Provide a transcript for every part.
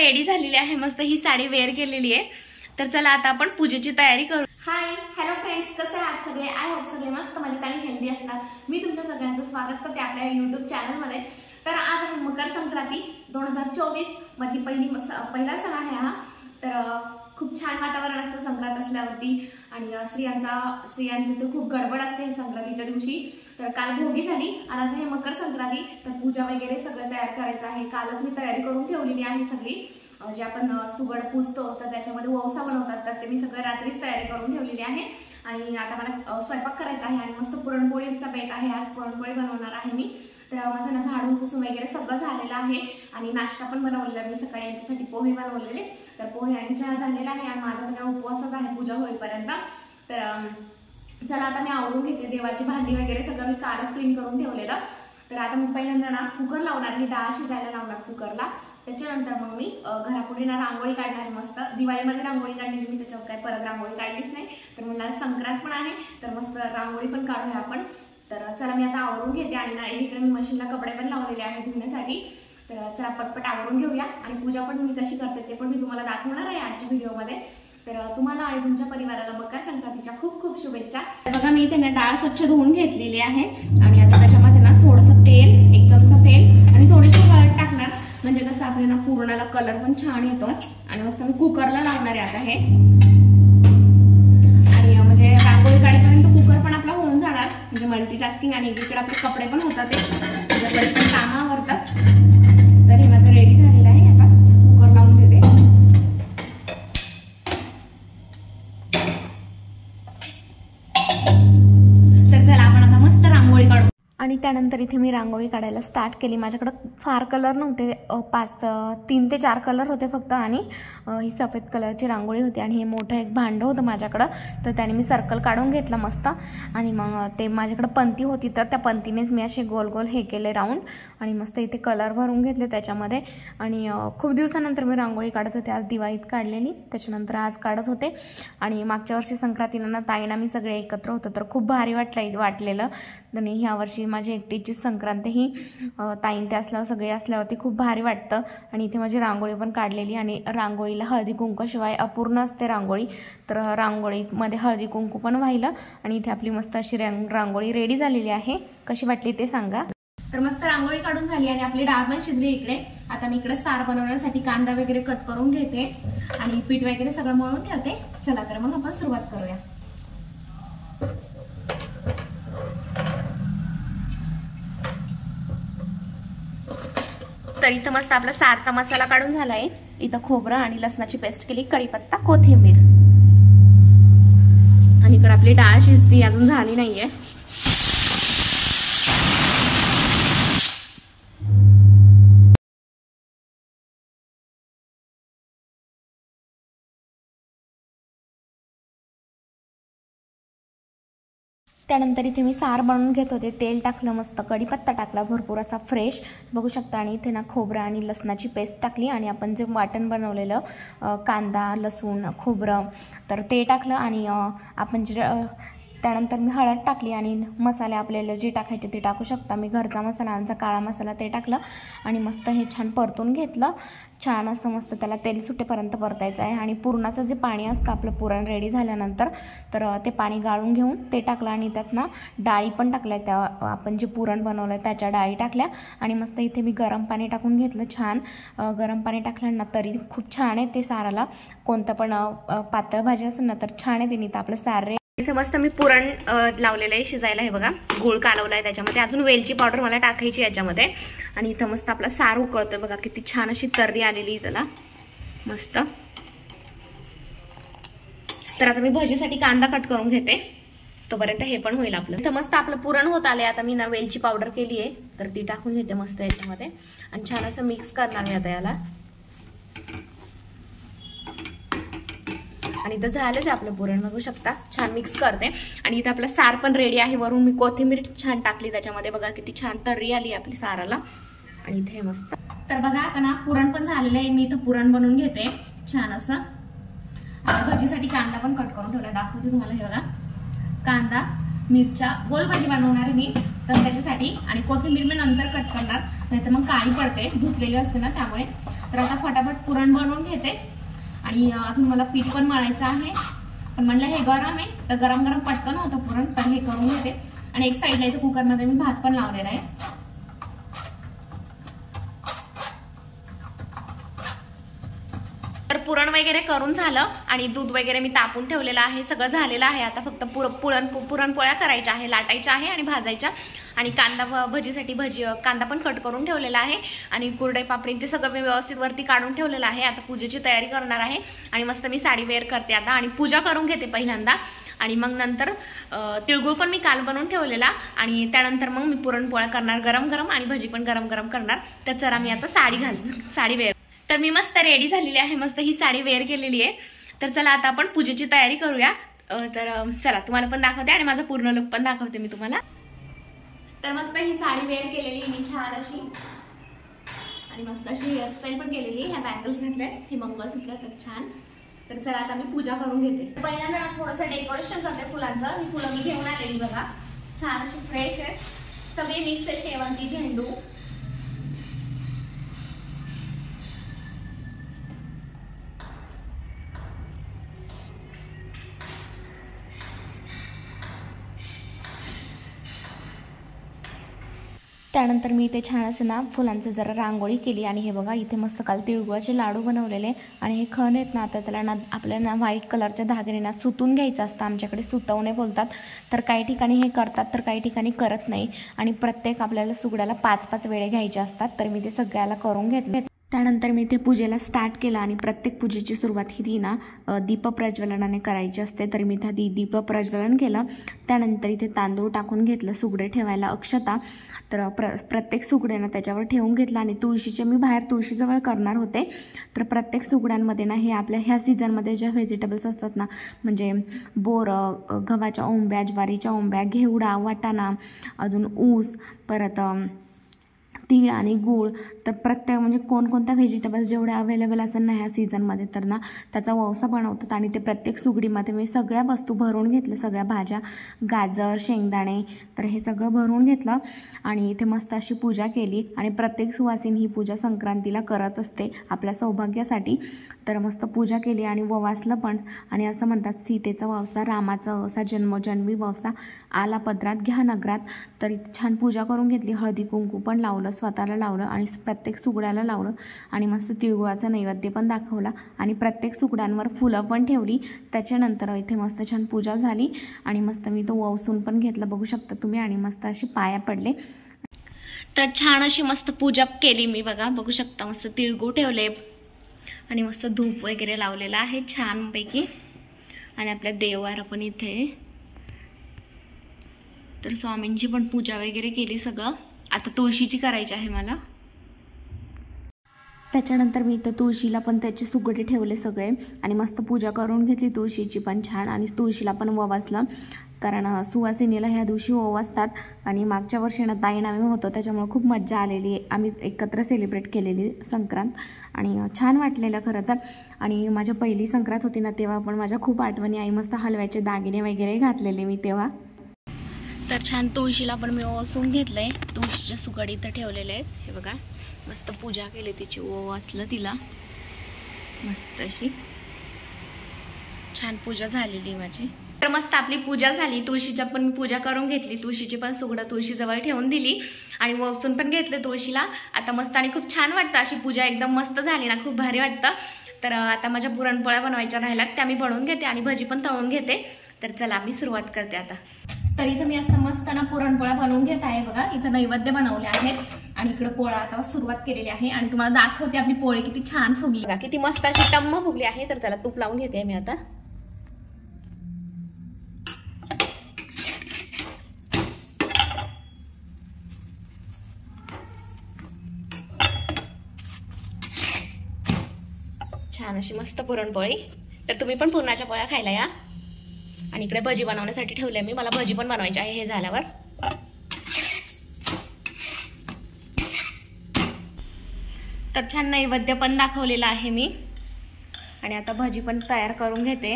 Ready झालेली आहे, मस्त ही साडी वेअर केलेली आहे। तर चला आता आपण पूजेची तयारी करू। हाय हॅलो फ्रेंड्स, कसे आहात सगळे? आय होप सगळे मस्त मजेत आणि हेल्दी असतात। मी तुमच्या सगळ्यांचं स्वागत करते आपल्या YouTube चॅनल मध्ये। तर आज आहे मकर संक्रांती 2024 मधली पहिला सण आहे हा। तर खूप छान वातावरण असतं संक्रांत असल्यावरती आणि स्त्रियांची तर खूप गडबड असते संक्रांतीच्या दिवशी। तर काल भोगी झाली आणि आज आहे मकर संक्रांती, तर पूजा वगैरे सगळं तयार करायचं आहे। कालच मी तयारी करून ठेवलेली आहे सगळी, जे आपण सुगड पुजतो तर त्याच्यामध्ये वौसा बनवतात, तर ते मी सगळं रात्रीच तयारी करून ठेवलेली आहे। आणि आता मला स्वयंपाक करायचा आहे आणि मस्त पुरणपोळीचा बेत आहे, आज पुरणपोळी बनवणार आहे मी। तर माझं झाडून पुसून वगैरे सगळं झालेलं आहे आणि नाश्ता पण बनवलेला मी सकाळी यांच्यासाठी पोहे बनवलेले। तर पोहे आणि चहा झालेला आहे आणि माझा तर उपवासच आहे पूजा होईपर्यंत। तर चला आता मी आवरून घेते, देवाची भांडी वगैरे सगळं मी कालच क्लीन करून ठेवलेलं। तर आता मी पहिल्यांदा ना कुकर लावणार, ही डाळ शिजायला लावणार कुकरला। त्याच्यानंतर मग मी घरापुढे ना रांगोळी काढणार मस्त। दिवाळीमध्ये रांगोळी काढलेली मी, त्याच्यावर काय परत रांगोळी काढलीच नाही। तर मला संक्रांत पण आहे तर मस्त रांगोळी पण काढूया आपण। तर चला मी आता आवरून घेते आणि ना इकडे मी मशीनला कपडे पण लावलेले आहेत धुण्यासाठी। तर चला पटपट आवरून घेऊया आणि पूजा पण मी कशी करते ते पण मी तुम्हाला दाखवणार आहे आजच्या व्हिडिओमध्ये। तर तुम्हाला आणि तुमच्या परिवाराला मकर संक्रांतीच्या खूप खूप शुभेच्छा। बघा मी इथे ना डाळ स्वच्छ धुवून घेतलेली आहे आणि आता त्याच्यामध्ये ना थोडंसं तेल, 1 चमचा तेल आणि थोडीशी हळद टाकणार, म्हणजे कसं आपल्याला पूर्णाला कलर पण छान येतो। आणि मस्त मी कुकरला लावणार आहे आता हे, आणि म्हणजे रांगोळी काढेपर्यंत कुकर पण आपला होऊन जाणार, म्हणजे मल्टीटास्किंग आणि इकडे आपले कपडे पण होतात ते पण कामं आवरतात। तर हे माझं रेडी झालेलं आहे, आता कुकर लावून देते। तर चला आपण आता मस्त रांगोळी काढू। आणि त्यानंतर इथे मी रांगोळी काढायला स्टार्ट केली। माझ्याकडे फार कलर नव्हते, 3 ते 4 कलर होते फक्त, आणि ही सफेद कलरची रांगोळी होती आणि हे मोठं एक भांडं होतं माझ्याकडं, तर त्याने मी सर्कल काढून घेतला मस्त। आणि मग ते माझ्याकडे पंती होती, तर त्या पंतीनेच मी असे गोल गोल हे केले राऊंड, आणि मस्त इथे कलर भरून घेतले त्याच्यामध्ये। आणि खूप दिवसानंतर मी रांगोळी काढत होते, आज दिवाळीत काढलेली, त्याच्यानंतर आज काढत होते। आणि मागच्या वर्षी संक्रांतीला ना ताईना मी सगळे एकत्र होतो, तर खूप भारी वाटलेलं। आणि ह्या वर्षी माझी एकटीची संक्रांत ही ताईन ते असल्यावर सगळे असल्यावरती खूप भारी वाटतं। आणि इथे माझी रांगोळी पण काढलेली, आणि रांगोळीला हळदी कुंकूशिवाय अपूर्ण असते रांगोळी, तर रांगोळीमध्ये हळदी कुंकू पण व्हायला। आणि इथे आपली मस्त अशी रांगोळी रेडी झालेली आहे, कशी वाटली ते सांगा। तर मस्त रांगोळी काढून झाली आणि आपली डाळ पण शिजली इकडे। आता मी इकडे सार बनवण्यासाठी कांदा वगैरे कट करून घेते आणि पीठ वगैरे सगळं मळून ठेवते। चला तर मग आपण सुरुवात करूया। तर इथं मस्त आपला सारचा मसाला काढून झालाय। इथं खोबरं आणि लसणाची पेस्ट केली, कढीपत्ता, कोथिंबीर, आणि इकडे आपली डाळ शिजती अजून झाली नाहीये। त्यानंतर इथे मी सार बनवून घेत होते, तेल टाकलं, मस्त कढीपत्ता टाकला भरपूर असा फ्रेश, बघू शकता। आणि इथे ना खोबरं आणि लसणाची पेस्ट टाकली आणि आपण जे वाटण बनवलेलं कांदा, लसूण, खोबरं, तर ते टाकलं। आणि आपण जे त्यानंतर मी हळद टाकली आणि मसाले आपल्याला जे टाकायचे ते टाकू शकता। मी घरचा मसाला, आमचा काळा मसाला, ते टाकलं आणि मस्त हे छान परतून घेतलं। छान असं मस्त त्याला तेल सुटेपर्यंत परतायचं आहे। आणि पुरणाचं जे पाणी असतं आपलं पुरण रेडी झाल्यानंतर, तर ते पाणी गाळून घेऊन ते टाकलं आणि त्यात ना डाळी पण टाकल्या, त्या आपण जे पुरण बनवलं त्याच्या डाळी टाकल्या। आणि मस्त इथे मी गरम पाणी टाकून घेतलं, छान गरम पाणी टाकलं ना तरी खूप छान आहे ते साराला। कोणतं पण पातळ भाजी असेल ना तर छान आहे तिने, तर आपलं सार इथे मस्त मी पुरण लावलेलं आहे शिजायला, हे बघा गूळ कालवला आहे त्याच्यामध्ये, अजून वेलची पावडर मला टाकायची याच्यामध्ये। आणि इथं मस्त आपला सार उकळतोय, बघा किती छान अशी तर्री आलेली त्याला मस्त। तर आता मी भजीसाठी कांदा कट करून घेते, तोपर्यंत हे पण होईल आपलं। इथं मस्त आपलं पुरण होत आलंय, आता मी ना वेलची पावडर केली आहे तर ती टाकून घेते मस्त याच्यामध्ये आणि छान असं मिक्स करणार मी आता याला। आणि इथं झालंच आपलं पुरण, बघू शकता, छान मिक्स करते। आणि इथं आपलं सार पण रेडी आहे, वरून मी कोथिंबीर छान टाकली त्याच्यामध्ये, बघा किती छान तर्री आली आपली साराला। आणि इथे मस्त, तर बघा आता ना पुरण पण झालेलं आहे, मी इथं पुरण बनवून घेते छान असं। आणि भजीसाठी कांदा पण कट करून ठेवला, दाखवते तुम्हाला, हे बघा कांदा, मिरच्या, गोल भाजी बनवणार आहे मी। तर त्याच्यासाठी, आणि कोथिंबीर मी नंतर कट करणार, नाहीतर मग काळी पडते, धुतलेली असते ना त्यामुळे. तर आता फटाफट पुरण बनवून घेते. आणि अजून मला पीठ पण मळायचं आहे, पण म्हणलं हे गरम आहे तर गरम गरम पटकन होतं पुरण, तर हे करून घेते. आणि एक साईडला इथे कुकरमध्ये मी भात पण लावलेला आहे. तर पुरण वगैरे करून झालं आणि दूध वगैरे मी तापून ठेवलेलं आहे, सगळं झालेलं आहे. आता फक्त पुरणपोळ्या करायच्या आहे, लाटायच्या आहे आणि भाजायच्या. आणि कांदा भजीसाठी कांदा पण कट करून ठेवलेला आहे. आणि कुरडई पापडी ते सगळं मी व्यवस्थित वरती काढून ठेवलेलं आहे. आता पूजेची तयारी करणार आहे आणि मस्त मी साडी वेअर करते आता, आणि पूजा करून घेते पहिल्यांदा. आणि मग नंतर तिळगुळ पण मी काल बनवून ठेवलेला, आणि त्यानंतर मग मी पुरणपोळ्या करणार गरम गरम, आणि भजी पण गरम गरम करणार. तर चला मी आता साडी वेअर. तर मी मस्त रेडी झालेली आहे, मस्त ही साडी वेअर केलेली आहे. तर चला आता आपण पूजेची तयारी करूया. तर चला तुम्हाला पण दाखवते आणि माझा पूर्ण लुक पण दाखवते मी तुम्हाला. तर मस्त ही साडी वेअर केलेली मी छान अशी, आणि मस्त अशी हेअरस्टाईल पण केलेली. ह्या बँगल्स घातल्या, हे मंगळसूत्र, तर छान. तर चला आता मी पूजा करून घेते. पहिल्यांदा थोडंसं डेकोरेशन करते फुलांचं. ही फुलं मी घेऊन आलेली बघा, छान अशी फ्रेश आहे, सगळी मिक्स आहे, शेवंती, झेंडू. त्यानंतर मी इथे छान असं ना फुलांचं जरा रांगोळी केली. आणि हे बघा इथे मस्त काल तिळगुळाचे लाडू बनवलेले. आणि हे खण आहेत ना, आता त्याला ना आपल्याला ना व्हाईट कलरच्या धाग्याने ना सुतून घ्यायचं असतं, आमच्याकडे सुतवणे बोलतात. तर काही ठिकाणी हे करतात, तर काही ठिकाणी करत नाही. आणि प्रत्येक आपल्याला सुगड्याला 5-5 वेळे घ्यायचे असतात. तर मी ते सगळ्याला करून घेतले. त्यानंतर मी इथे पूजेला स्टार्ट केलं. आणि प्रत्येक पूजेची सुरुवात ही ना दीपप्रज्वलनाने करायची असते. तर मी इथे दीपप्रज्वलन केलं. त्यानंतर इथे तांदूळ टाकून घेतलं, सुगडे ठेवायला अक्षता. तर प्रत्येक सुगड्यानं त्याच्यावर ठेवून घेतलं. आणि तुळशीचे मी बाहेर तुळशीजवळ करणार होते. तर प्रत्येक सुगड्यांमध्ये ना हे आपल्या ह्या सीझनमध्ये ज्या व्हेजिटेबल्स असतात ना, म्हणजे बोरं, गव्हाच्या ओंब्या, ज्वारीच्या ओंब्या, घेवडा, वाटाणा, अजून ऊस, परत तीळ आणि गूळ, तर प्रत्येक म्हणजे कोणकोणत्या व्हेजिटेबल्स जेवढ्या अवेलेबल असेल ना ह्या सीझनमध्ये, तर ना त्याचा वौसा बनवतात. आणि ते प्रत्येक सुगडीमध्ये मी सगळ्या वस्तू भरून घेतल्या, सगळ्या भाज्या, गाजर, शेंगदाणे, तर हे सगळं भरून घेतलं. आणि इथे मस्त अशी पूजा केली. आणि प्रत्येक सुवासिनी ही पूजा संक्रांतीला करत असते आपल्या सौभाग्यासाठी. तर मस्त पूजा केली आणि ववासलं पण. आणि असं म्हणतात सीतेचा ववसा, रामाचा ववसा, जन्मोजन्मी ववसा आला पदरात घ्या नगरात. तर इथे छान पूजा करून घेतली, हळदी कुंकू पण लावलं, स्वतःला लावलं आणि प्रत्येक सुगड्याला लावलं. आणि मस्त तिळगुळाचा नैवेद्य पण दाखवला. आणि प्रत्येक सुगड्यांवर फुलं पण ठेवली. त्याच्यानंतर इथे मस्त छान पूजा झाली. आणि मस्त मी तो ववसून पण घेतलं, बघू शकता तुम्ही. आणि मस्त अशी पाया पडले. तर छान अशी मस्त पूजा केली मी, बघा बघू शकता. मस्त तिळगुळ ठेवले आणि मस्त धूप वगैरे लावलेला आहे छानपैकी. आणि आपल्या देववार पण इथे. तर स्वामींची पण पूजा वगैरे केली सगळं. आता तुळशीची करायची आहे मला. त्याच्यानंतर मी इथं तुळशीला पण त्याचे सुगडे ठेवले सगळे. आणि मस्त पूजा करून घेतली तुळशीची पण छान. आणि तुळशीला पण ववासलं, कारण सुवासिनीला ह्या दिवशी ओवासतात. आणि मागच्या वर्षी ना ताईनामे होतं, त्याच्यामुळे खूप मज्जा आलेली. आम्ही एकत्र सेलिब्रेट केलेली संक्रांत. आणि छान वाटलेलं खरं तर. आणि माझ्या पहिली संक्रांत होती ना, तेव्हा पण माझ्या खूप आठवणी. आई मस्त हलव्याचे दागिने वगैरे घातलेले मी तेव्हा. तर छान तुळशीला पण मी ओवासून घेतलंय. तुळशीचे सुगड इथं ठेवलेले आहेत, हे बघा. मस्त पूजा केली तिची, ओवासलं तिला मस्त अशी. छान पूजा झालेली माझी. तर मस्त आपली पूजा झाली. तुळशीच्या पण पूजा करून घेतली, तुळशीची पण सुगडं तुळशीजवळ ठेवून दिली. आणि वसून पण घेतलं तुळशीला. आता मस्त आणि खूप छान वाटतं, अशी पूजा एकदम मस्त झाली ना, खूप भारी वाटतं. तर आता माझ्या पुरणपोळ्या बनवायच्या राहिल्यात, त्या मी बनवून घेते आणि भजी पण तळून घेते. तर चला मी सुरुवात करते आता. तर इथं मी असं मस्त ना पुरणपोळ्या बनवून घेत आहे बघा. इथं नैवेद्य बनवले आहेत आणि इकडे पोळा आता सुरुवात केलेली आहे. आणि तुम्हाला दाखवते आपली पोळी किती छान फुगली बघा, किती मस्त अशी टम्म फुगली आहे. तर त्याला तूप लावून घेते मी आता. छान अशी मस्त पुरणपोळी. तर तुम्ही पण पुरणाच्या पोळ्या खायला या. आणि इकडे भजी बनवण्यासाठी ठेवले मी, मला भजी पण बनवायची आहे हे झाल्यावर. तर छान नैवेद्य पण दाखवलेला आहे मी. आणि आता भजी पण तयार करून घेते.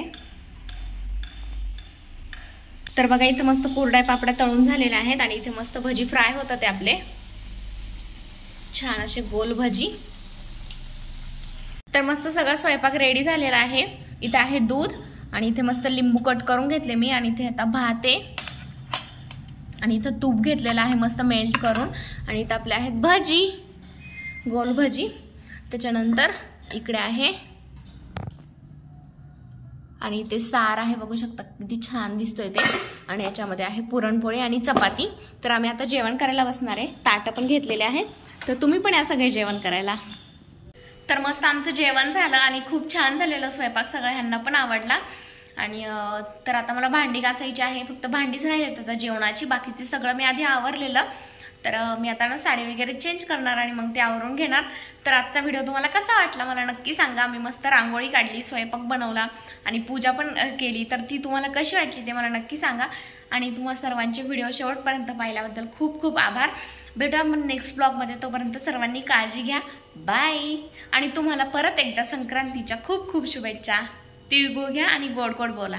तर बघा इथे मस्त कुरड्या पापड्या तळून झालेल्या आहेत आणि इथे मस्त भजी फ्राय होतात आपले, छान असे गोल भजी। तर मस्त सगळा स्वयंपाक रेडी झालेला आहे। इथे आहे दूध आणि इथे मस्त लिंबू कट करून घेतले मी आणि इथे आता भात आहे आणि इथे तूप घेतलेलं आहे मस्त मेल्ट करून आणि इथे आपले आहेत भजी, गोल भजी। त्याच्यानंतर इकडे आहे आणि इथे सार आहे, बघू शकता किती छान दिसतोय ते, आणि याच्यामध्ये आहे पुरणपोळी आणि चपाती। तर आम्ही आता जेवण करायला बसणार आहे, ताटं पण घेतलेले आहेत, तर तुम्ही पण या सगळे जेवण करायला। तर मस्त आमचं जेवण झालं आणि खूप छान झालेलं स्वयंपाक, सगळ्यांना पण आवडला। आणि तर आता मला भांडी घासायची आहे, फक्त भांडीच राहिलेत आता जेवणाची, बाकीचे सगळं मी आधी आवरलेलं। तर मी आता ना साडी वगैरे चेंज करणार आणि मग ते आवरून घेणार। तर आजचा व्हिडिओ तुम्हाला कसा वाटला मला नक्की सांगा। मी मस्त रांगोळी काढली, स्वयंपाक बनवला आणि पूजा पण केली, तर ती तुम्हाला कशी वाटली ते मला नक्की सांगा। आणि तुम्हाला सर्वांचे व्हिडिओ शेवटपर्यंत पाहिल्याबद्दल खूप खूप आभार। भेटूया मग नेक्स्ट ब्लॉगमध्ये, तोपर्यंत सर्वांनी काळजी घ्या, बाय। आणि तुम्हाला परत एकदा संक्रांतीच्या खूप खूप शुभेच्छा। तिळगुळ घ्या आणि गोड गोड बोला।